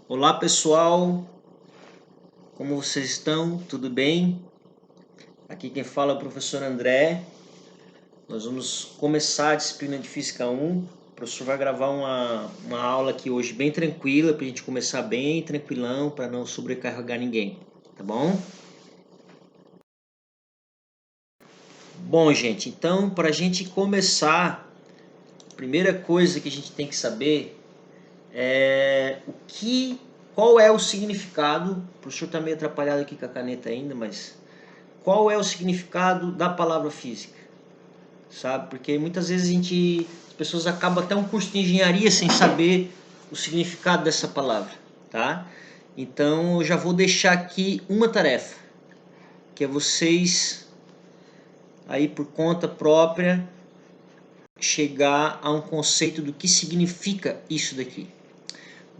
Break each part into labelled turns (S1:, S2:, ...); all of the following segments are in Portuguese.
S1: Olá pessoal, como vocês estão? Tudo bem? Aqui quem fala é o professor André. Nós vamos começar a disciplina de Física 1. O professor vai gravar uma aula aqui hoje bem tranquila, para a gente começar bem tranquilão, para não sobrecarregar ninguém, tá bom? Bom, gente, então para a gente começar, a primeira coisa que a gente tem que saber é qual é o significado. O professor está meio atrapalhado aqui com a caneta ainda, mas qual é o significado da palavra física, sabe? Porque muitas vezes as pessoas acabam até um curso de engenharia sem saber o significado dessa palavra, tá? Então eu já vou deixar aqui uma tarefa, que é vocês aí por conta própria chegar a um conceito do que significa isso daqui.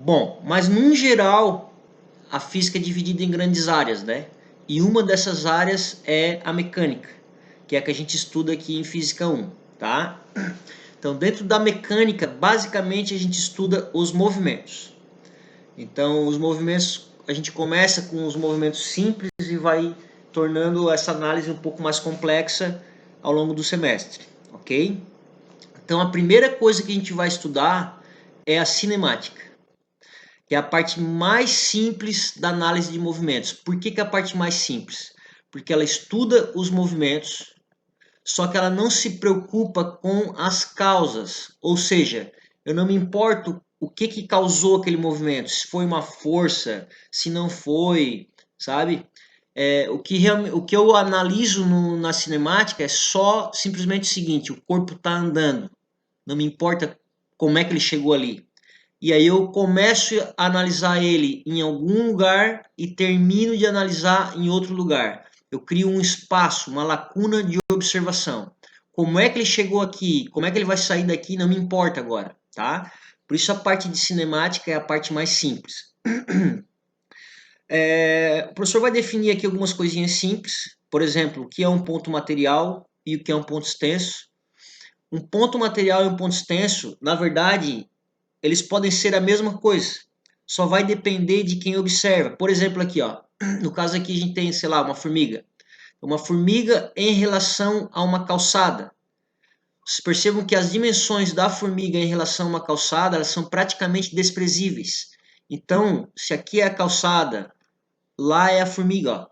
S1: Bom, mas num geral a física é dividida em grandes áreas, né? E uma dessas áreas é a mecânica, que é a que a gente estuda aqui em Física 1, tá? Então, dentro da mecânica, basicamente a gente estuda os movimentos. Então, os movimentos, a gente começa com os movimentos simples e vai tornando essa análise um pouco mais complexa ao longo do semestre, ok? Então, a primeira coisa que a gente vai estudar é a cinemática, que é a parte mais simples da análise de movimentos. Por que é a parte mais simples? Porque ela estuda os movimentos, só que ela não se preocupa com as causas. Ou seja, eu não me importo o que causou aquele movimento, se foi uma força, se não foi, sabe? O que eu analiso na cinemática é só simplesmente o seguinte: o corpo está andando, não me importa como é que ele chegou ali. E aí eu começo a analisar ele em algum lugar e termino de analisar em outro lugar. Eu crio um espaço, uma lacuna de observação. Como é que ele chegou aqui? Como é que ele vai sair daqui? Não me importa agora, tá? Por isso a parte de cinemática é a parte mais simples. O professor vai definir aqui algumas coisinhas simples. Por exemplo, o que é um ponto material e o que é um ponto extenso. Um ponto material e um ponto extenso, na verdade, eles podem ser a mesma coisa. Só vai depender de quem observa. Por exemplo, aqui, ó, no caso aqui a gente tem, sei lá, uma formiga. Uma formiga em relação a uma calçada. Vocês percebam que as dimensões da formiga em relação a uma calçada, elas são praticamente desprezíveis. Então, se aqui é a calçada, lá é a formiga, ó.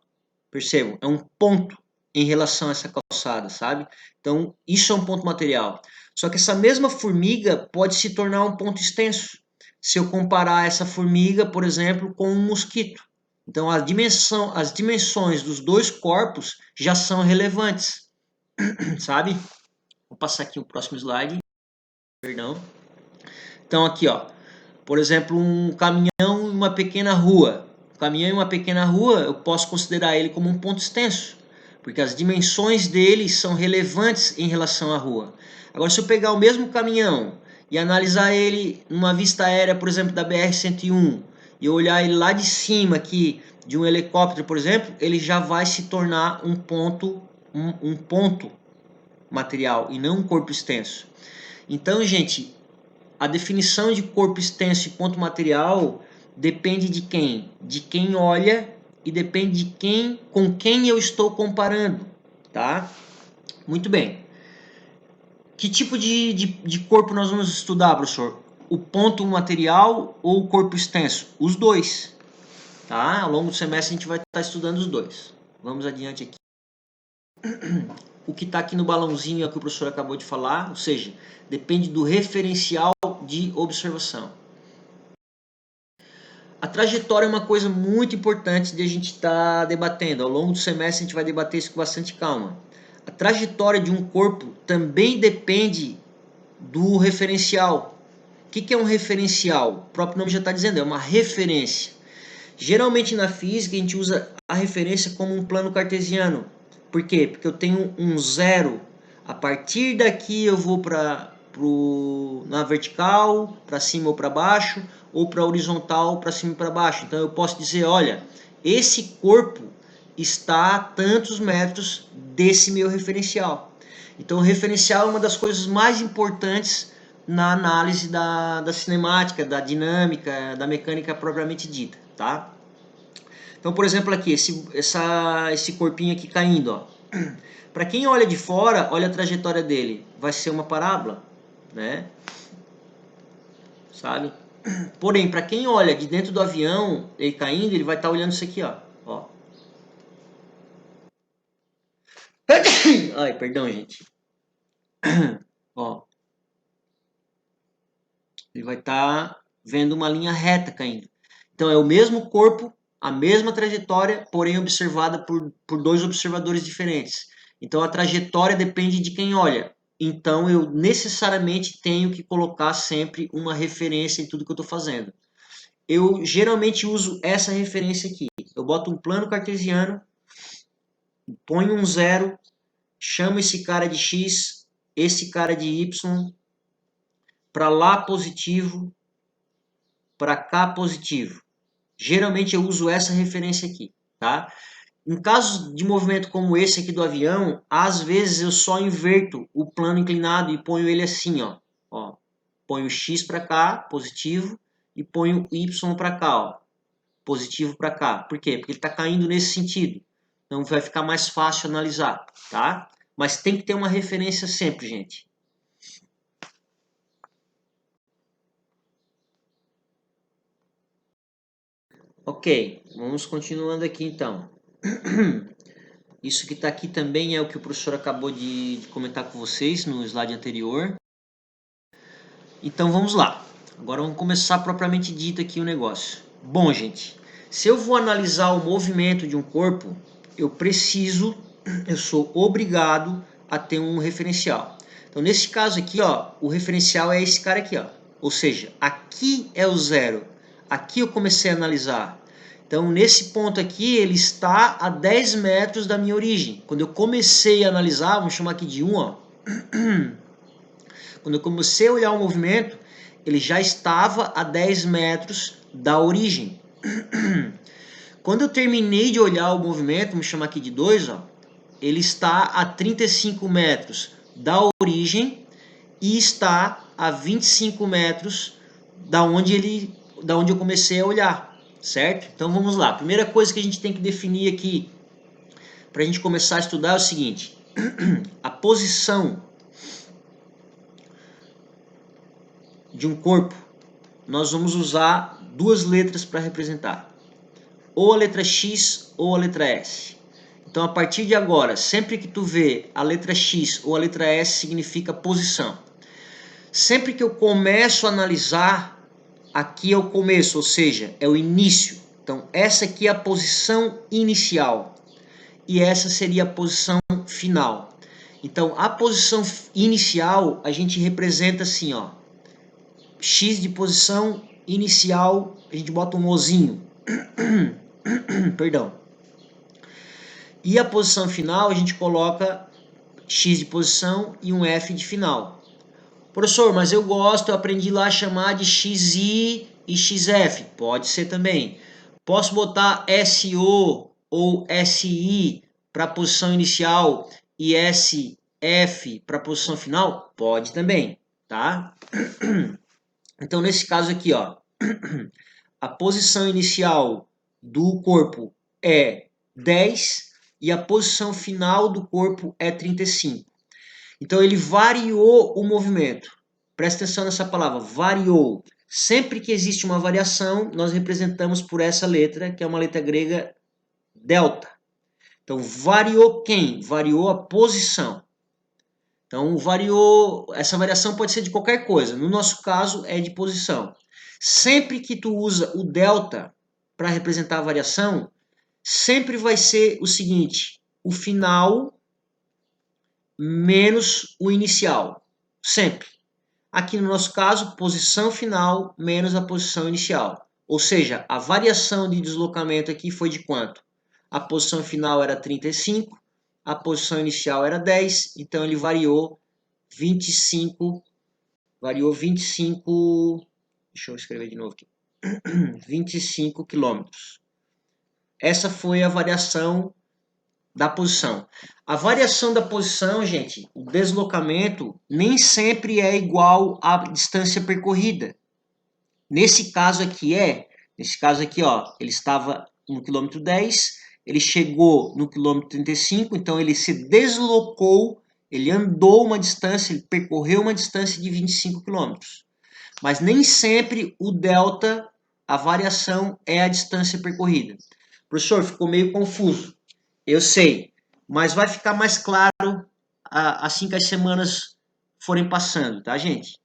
S1: Percebam, é um ponto em relação a essa calçada, sabe? Então, isso é um ponto material. Só que essa mesma formiga pode se tornar um ponto extenso. Se eu comparar essa formiga, por exemplo, com um mosquito. Então, as dimensões dos dois corpos já são relevantes, sabe? Vou passar aqui o próximo slide. Perdão. Então, aqui, ó. Por exemplo, um caminhão em uma pequena rua. Um caminhão em uma pequena rua, eu posso considerar ele como um ponto extenso, porque as dimensões dele são relevantes em relação à rua. Agora, se eu pegar o mesmo caminhão e analisar ele numa vista aérea, por exemplo, da BR-101, e eu olhar ele lá de cima aqui, de um helicóptero, por exemplo, ele já vai se tornar um ponto material e não um corpo extenso. Então, gente, a definição de corpo extenso e ponto material depende de quem? De quem olha e depende de com quem eu estou comparando, tá? Muito bem. Que tipo de corpo nós vamos estudar, professor? O ponto material ou o corpo extenso? Os dois, tá? Ao longo do semestre a gente vai estar estudando os dois. Vamos adiante aqui. O que está aqui no balãozinho é o que o professor acabou de falar, ou seja, depende do referencial de observação. A trajetória é uma coisa muito importante de a gente estar debatendo. Ao longo do semestre a gente vai debater isso com bastante calma. A trajetória de um corpo também depende do referencial. O que é um referencial? O próprio nome já está dizendo, é uma referência. Geralmente na física a gente usa a referência como um plano cartesiano. Por quê? Porque eu tenho um zero. A partir daqui eu vou na vertical, para cima ou para baixo, ou para horizontal, para cima e para baixo. Então eu posso dizer, olha, esse corpo está a tantos metros desse meu referencial. Então o referencial é uma das coisas mais importantes na análise da cinemática, da dinâmica, da mecânica propriamente dita, tá? Então, por exemplo, aqui, esse corpinho aqui caindo, ó. Para quem olha de fora, olha a trajetória dele, vai ser uma parábola, né? Sabe? Porém, para quem olha de dentro do avião, ele caindo, ele vai estar olhando isso aqui, ó. Ai, perdão, gente. Ó. Ele vai estar vendo uma linha reta caindo. Então é o mesmo corpo, a mesma trajetória, porém observada por dois observadores diferentes. Então a trajetória depende de quem olha. Então eu necessariamente tenho que colocar sempre uma referência em tudo que eu estou fazendo. Eu geralmente uso essa referência aqui. Eu boto um plano cartesiano, ponho um zero, chamo esse cara de x, esse cara de y, para lá positivo, para cá positivo. Geralmente eu uso essa referência aqui, tá? Em casos de movimento como esse aqui do avião, às vezes eu só inverto o plano inclinado e ponho ele assim, ó. Ponho o x para cá, positivo, e ponho o y para cá, ó, positivo para cá. Por quê? Porque ele está caindo nesse sentido. Então vai ficar mais fácil analisar, tá? Mas tem que ter uma referência sempre, gente. Ok, vamos continuando aqui então. Isso que está aqui também é o que o professor acabou de comentar com vocês no slide anterior. Então vamos lá. Agora vamos começar propriamente dito aqui o negócio. Bom, gente, se eu vou analisar o movimento de um corpo, eu sou obrigado a ter um referencial. Então nesse caso aqui, ó, o referencial é esse cara aqui, ó. Ou seja, aqui é o zero. Aqui eu comecei a analisar. Então, nesse ponto aqui, ele está a 10 metros da minha origem. Quando eu comecei a analisar, vamos chamar aqui de 1, ó. Quando eu comecei a olhar o movimento, ele já estava a 10 metros da origem. Quando eu terminei de olhar o movimento, vamos chamar aqui de 2, ó, ele está a 35 metros da origem e está a 25 metros da onde eu comecei a olhar, certo? Então vamos lá. A primeira coisa que a gente tem que definir aqui para a gente começar a estudar é o seguinte: a posição de um corpo, nós vamos usar duas letras para representar, ou a letra X ou a letra S. Então a partir de agora, sempre que tu vê a letra X ou a letra S, significa posição. Sempre que eu começo a analisar, aqui é o começo, ou seja, é o início. Então essa aqui é a posição inicial e essa seria a posição final. Então a posição inicial a gente representa assim, ó, X de posição inicial, a gente bota um Ozinho. Perdão. E a posição final a gente coloca X de posição e um F de final. Professor, mas eu aprendi lá a chamar de XI e XF. Pode ser também. Posso botar SO ou SI para a posição inicial e SF para a posição final? Pode também, tá? Então, nesse caso aqui, ó, a posição inicial do corpo é 10 e a posição final do corpo é 35. Então, ele variou o movimento. Presta atenção nessa palavra, variou. Sempre que existe uma variação, nós representamos por essa letra, que é uma letra grega delta. Então, variou quem? Variou a posição. Então, essa variação pode ser de qualquer coisa. No nosso caso, é de posição. Sempre que tu usa o delta para representar a variação, sempre vai ser o seguinte: o final menos o inicial. Sempre. Aqui no nosso caso, posição final menos a posição inicial. Ou seja, a variação de deslocamento aqui foi de quanto? A posição final era 35, a posição inicial era 10, então ele variou 25, deixa eu escrever de novo aqui, 25 quilômetros. Essa foi a variação da posição. A variação da posição, gente, o deslocamento nem sempre é igual à distância percorrida. Nesse caso aqui ó, ele estava no quilômetro 10, ele chegou no quilômetro 35, então ele se deslocou, ele andou uma distância, ele percorreu uma distância de 25 quilômetros. Mas nem sempre o delta, a variação é a distância percorrida. Professor, ficou meio confuso. Eu sei, mas vai ficar mais claro assim que as semanas forem passando, tá, gente?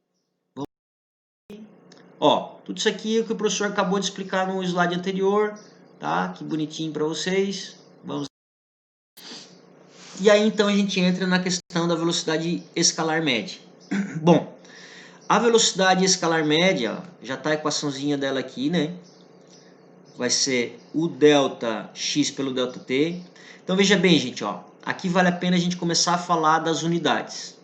S1: Ó, tudo isso aqui é o que o professor acabou de explicar no slide anterior, tá? Que bonitinho para vocês. Vamos. E aí então a gente entra na questão da velocidade escalar média. Bom, a velocidade escalar média, ó, já está a equaçãozinha dela aqui, né? Vai ser o delta x pelo delta t. Então veja bem, gente, ó, aqui vale a pena a gente começar a falar das unidades.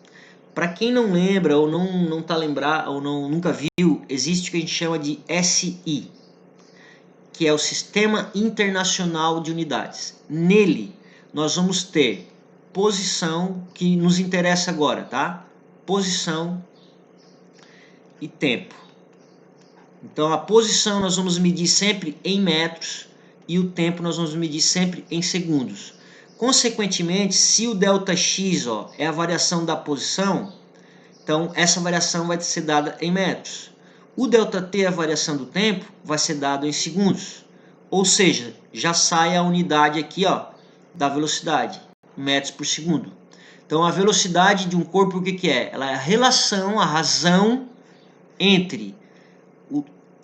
S1: Para quem não lembra ou não tá lembrado ou nunca viu, existe o que a gente chama de SI, que é o Sistema Internacional de Unidades. Nele nós vamos ter posição, que nos interessa agora, tá? Posição e tempo. Então a posição nós vamos medir sempre em metros e o tempo nós vamos medir sempre em segundos. Consequentemente, se o ΔX ó, é a variação da posição, então essa variação vai ser dada em metros. O ΔT, a variação do tempo, vai ser dado em segundos. Ou seja, já sai a unidade aqui ó, da velocidade, metros por segundo. Então a velocidade de um corpo o que é? Ela é a relação, a razão entre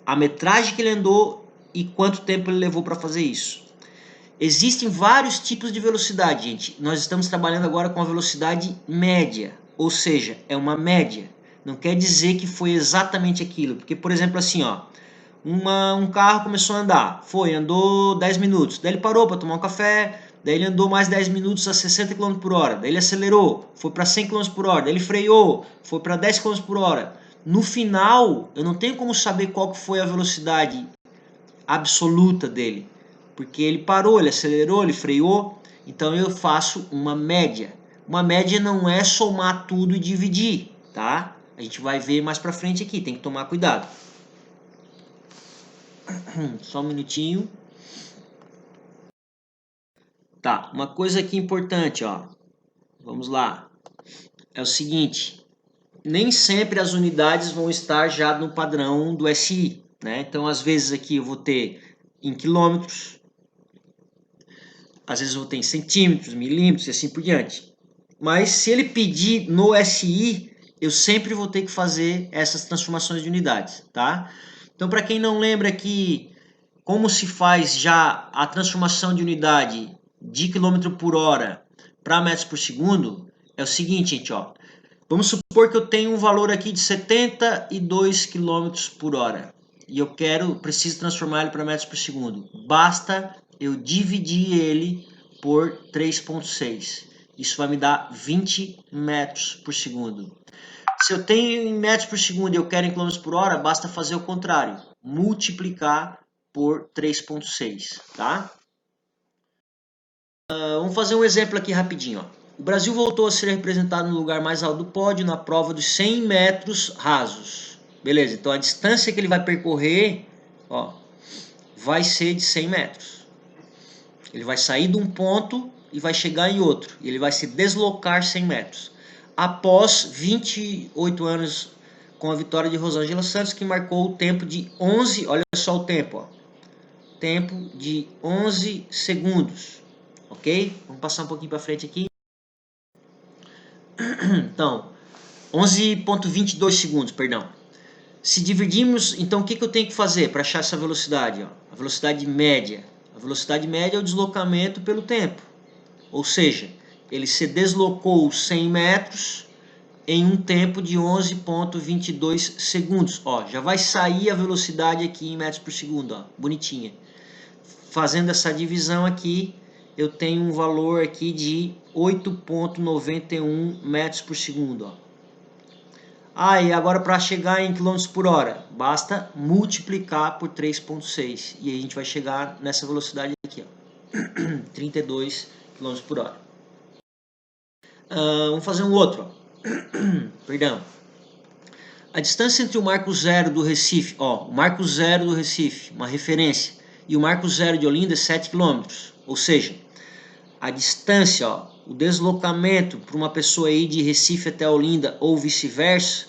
S1: a metragem que ele andou e quanto tempo ele levou para fazer isso. Existem vários tipos de velocidade, gente. Nós estamos trabalhando agora com a velocidade média, ou seja, é uma média. Não quer dizer que foi exatamente aquilo, porque, por exemplo, assim, ó, um carro começou a andar, andou 10 minutos, daí ele parou para tomar um café, daí ele andou mais 10 minutos a 60 km por hora, daí ele acelerou, foi para 100 km por hora, daí ele freou, foi para 10 km por hora. No final, eu não tenho como saber qual foi a velocidade absoluta dele, porque ele parou, ele acelerou, ele freou, então eu faço uma média. Uma média não é somar tudo e dividir, tá? A gente vai ver mais pra frente aqui, tem que tomar cuidado. Só um minutinho. Tá, uma coisa aqui importante, ó. Vamos lá. É o seguinte, nem sempre as unidades vão estar já no padrão do SI, né? Então, às vezes aqui eu vou ter em quilômetros, às vezes eu vou ter em centímetros, milímetros e assim por diante. Mas se ele pedir no SI, eu sempre vou ter que fazer essas transformações de unidades, tá? Então, para quem não lembra aqui como se faz já a transformação de unidade de quilômetro por hora para metros por segundo, é o seguinte, gente, ó. Vamos supor que eu tenho um valor aqui de 72 km por hora e eu preciso transformar ele para metros por segundo. Basta eu dividir ele por 3,6. Isso vai me dar 20 metros por segundo. Se eu tenho em metros por segundo e eu quero em quilômetros por hora, basta fazer o contrário. Multiplicar por 3,6, tá? Vamos fazer um exemplo aqui rapidinho, ó. O Brasil voltou a ser representado no lugar mais alto do pódio na prova dos 100 metros rasos. Beleza, então a distância que ele vai percorrer, ó, vai ser de 100 metros. Ele vai sair de um ponto e vai chegar em outro. E ele vai se deslocar 100 metros. Após 28 anos com a vitória de Rosângela Santos, que marcou o tempo de 11, olha só o tempo, ó. Tempo de 11 segundos. Ok? Vamos passar um pouquinho para frente aqui. Então, 11,22 segundos, perdão. Se dividirmos, então o que eu tenho que fazer para achar essa velocidade? Ó? A velocidade média. A velocidade média é o deslocamento pelo tempo. Ou seja, ele se deslocou 100 metros em um tempo de 11,22 segundos. Ó, já vai sair a velocidade aqui em metros por segundo, ó, bonitinha. Fazendo essa divisão aqui, eu tenho um valor aqui de 8,91 metros por segundo. Ó. E agora para chegar em quilômetros por hora, basta multiplicar por 3,6 e aí a gente vai chegar nessa velocidade aqui, ó, 32 km por hora. Vamos fazer um outro. Perdão. A distância entre o marco zero do Recife, o marco zero do Recife, uma referência, e o marco zero de Olinda é 7 km. Ou seja, a distância, o deslocamento para uma pessoa ir de Recife até Olinda ou vice-versa,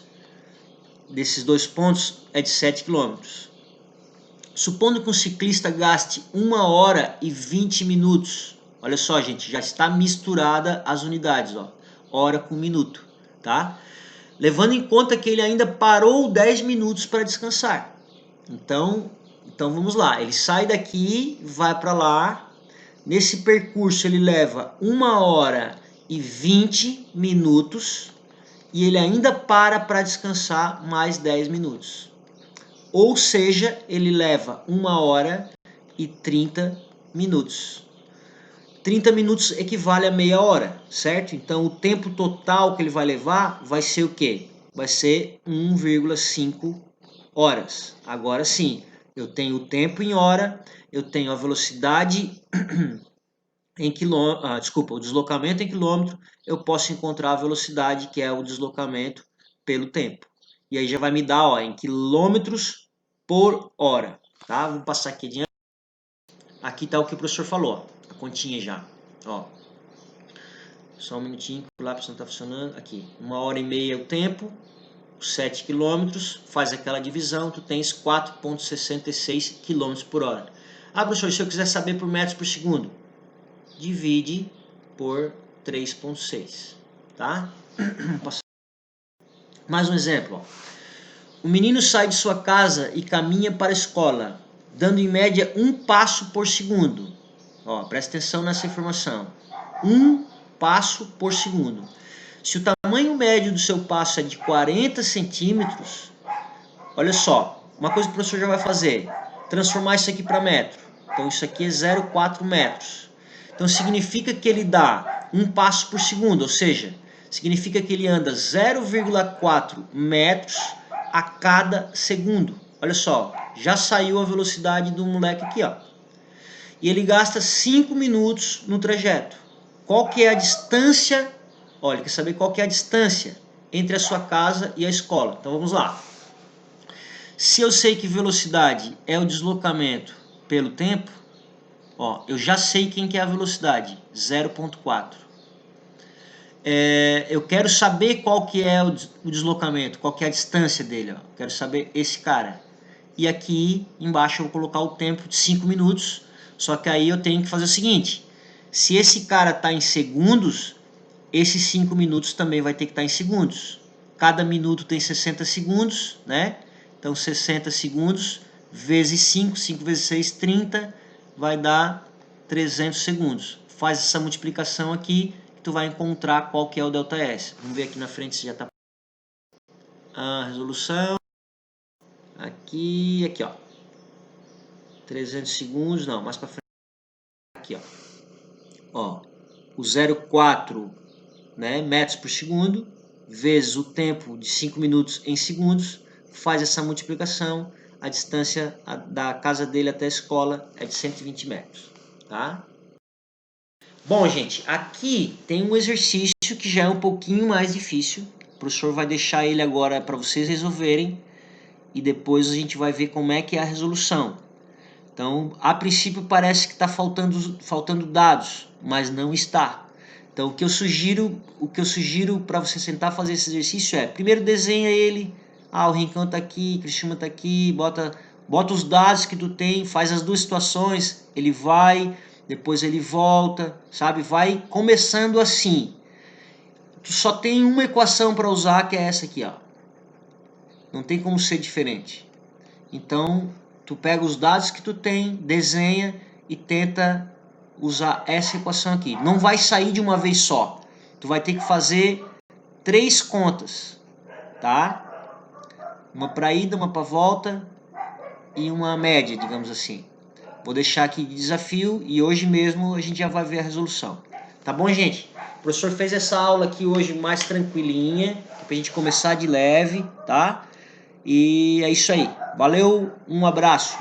S1: desses dois pontos, é de 7 km. Supondo que um ciclista gaste 1 hora e 20 minutos. Olha só, gente, já está misturada as unidades, hora com minuto, tá? Levando em conta que ele ainda parou 10 minutos para descansar. Então vamos lá, ele sai daqui, vai para lá. Nesse percurso ele leva 1 hora e 20 minutos e ele ainda para descansar mais 10 minutos. Ou seja, ele leva 1 hora e 30 minutos. 30 minutos equivale a meia hora, certo? Então o tempo total que ele vai levar vai ser o quê? Vai ser 1,5 horas. Agora sim, eu tenho o tempo em hora, eu tenho a velocidade em quilômetro, o deslocamento em quilômetro, eu posso encontrar a velocidade que é o deslocamento pelo tempo. E aí já vai me dar em quilômetros por hora, tá? Vou passar aqui adiante. Aqui está o que o professor falou, a continha já, Só um minutinho, o lápis não está funcionando. Aqui, 1 hora e meia é o tempo, 7 km, faz aquela divisão, tu tens 4,66 km por hora. Professor, se eu quiser saber por metros por segundo, divide por 3,6, tá? Mais um exemplo, O menino sai de sua casa e caminha para a escola, dando em média 1 passo por segundo. Presta atenção nessa informação. 1 passo por segundo. Se o tamanho médio do seu passo é de 40 centímetros, olha só, uma coisa que o professor já vai fazer, transformar isso aqui para metro. Então isso aqui é 0,4 metros. Então significa que ele dá 1 passo por segundo, ou seja, significa que ele anda 0,4 metros a cada segundo. Olha só, já saiu a velocidade do moleque aqui, E ele gasta 5 minutos no trajeto. Qual que é a distância? Olha, quer saber qual que é a distância entre a sua casa e a escola? Então vamos lá. Se eu sei que velocidade é o deslocamento pelo tempo, eu já sei quem que é a velocidade, 0,4. Eu quero saber qual que é o deslocamento, qual que é a distância dele. Quero saber esse cara. E aqui embaixo eu vou colocar o tempo de 5 minutos, só que aí eu tenho que fazer o seguinte, se esse cara está em segundos, esses 5 minutos também vai ter que estar em segundos. Cada minuto tem 60 segundos, né? Então 60 segundos vezes 5, 5 vezes 6, 30, vai dar 300 segundos. Faz essa multiplicação aqui, que tu vai encontrar qual que é o ΔS. Vamos ver aqui na frente se já está. A resolução. Aqui, 300 segundos, não, mais para frente. Aqui, o 0,4, né, metros por segundo, vezes o tempo de 5 minutos em segundos, faz essa multiplicação, a distância da casa dele até a escola é de 120 metros, tá? Bom, gente, aqui tem um exercício que já é um pouquinho mais difícil, o professor vai deixar ele agora para vocês resolverem, e depois a gente vai ver como é que é a resolução. Então, a princípio parece que está faltando dados, mas não está. Então, o que eu sugiro para você sentar fazer esse exercício é, primeiro desenha ele, o Rincão está aqui, Cristiano está aqui, bota os dados que tu tem, faz as duas situações, ele vai, depois ele volta, sabe? Vai começando assim. Tu só tem uma equação para usar, que é essa aqui, Não tem como ser diferente. Então, tu pega os dados que tu tem, desenha e tenta usar essa equação aqui. Não vai sair de uma vez só. Tu vai ter que fazer 3 contas, tá? Uma para ida, uma para volta e uma média, digamos assim. Vou deixar aqui de desafio e hoje mesmo a gente já vai ver a resolução. Tá bom, gente? O professor fez essa aula aqui hoje mais tranquilinha, pra gente começar de leve, tá? E é isso aí. Valeu, um abraço.